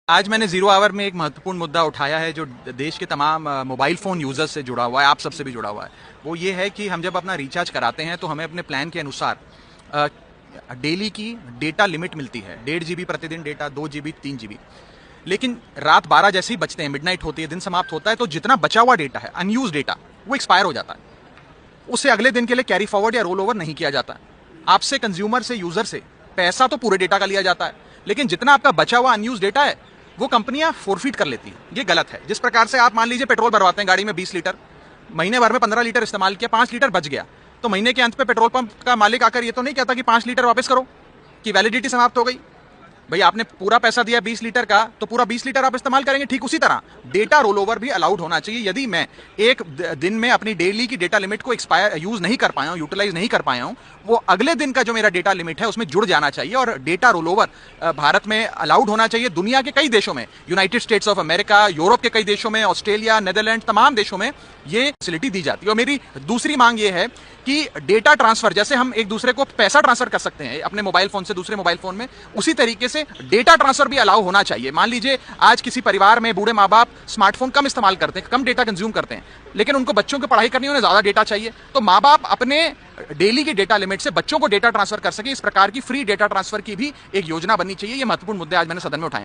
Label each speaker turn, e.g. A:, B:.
A: आज मैंने zero hour में एक महत्वपूर्ण मुद्दा उठाया है जो देश के तमाम मोबाइल फ़ोन यूज़र्स से जुड़ा हुआ है, आप सबसे भी जुड़ा हुआ है। वो ये है कि हम जब अपना रिचार्ज कराते हैं तो हमें अपने प्लान के अनुसार डेली की डेटा लिमिट मिलती है। 1.5 GB प्रतिदिन डेटा, 2 GB, 3 GB। लेकिन रात 12 जैसे ही बजते हैं, मिडनाइट होती है, दिन समाप्त होता है, तो जितना बचा हुआ डेटा है, अनयूज डेटा, वो एक्सपायर हो जाता है। उसे अगले दिन के लिए कैरी फॉरवर्ड या रोल ओवर नहीं किया जाता। आपसे, कंज्यूमर से, यूज़र से पैसा तो पूरे डेटा का लिया जाता है, लेकिन जितना आपका बचा हुआ अनयूज डेटा है वो कंपनियां फोरफीट कर लेती हैं। ये गलत है। जिस प्रकार से आप मान लीजिए पेट्रोल भरवाते हैं गाड़ी में 20 लीटर, महीने भर में 15 लीटर इस्तेमाल किया, 5 लीटर बच गया, तो महीने के अंत पे पेट्रोल पंप का मालिक आकर ये तो नहीं कहता कि 5 लीटर वापस करो, कि वैलिडिटी समाप्त हो गई। भाई आपने पूरा पैसा दिया 20 लीटर का, तो पूरा 20 लीटर आप इस्तेमाल करेंगे। ठीक उसी तरह डेटा रोल ओवर भी अलाउड होना चाहिए। यदि मैं एक दिन में अपनी डेली की डेटा लिमिट को एक्सपायर यूज नहीं कर पाया हूं, यूटिलाइज नहीं कर पाया हूं, वो अगले दिन का जो मेरा डेटा लिमिट है उसमें जुड़ जाना चाहिए। और डेटा रोल ओवर भारत में अलाउड होना चाहिए। दुनिया के कई देशों में, United states of America, Europe के कई देशों में, ऑस्ट्रेलिया, नेदरलैंड, तमाम देशों में ये फैसिलिटी दी जाती है। और मेरी दूसरी मांग ये है कि डेटा ट्रांसफर, जैसे हम एक दूसरे को पैसा ट्रांसफर कर सकते हैं अपने मोबाइल फोन से दूसरे मोबाइल फोन में, उसी तरीके से डेटा ट्रांसफर भी अलाउ होना चाहिए। मान लीजिए आज किसी परिवार में बूढ़े माँ बाप स्मार्टफोन कम इस्तेमाल करते हैं, कम डेटा कंज्यूम करते हैं, लेकिन उनको बच्चों की पढ़ाई करनी है, उन्हें ज्यादा डेटा चाहिए, तो माँ बाप अपने डेली की डेटा लिमिट से बच्चों को डेटा ट्रांसफर कर सके। इस प्रकार की फ्री डेटा ट्रांसफर की भी एक योजना बननी चाहिए। ये महत्वपूर्ण मुद्दे आज मैंने सदन में उठाए।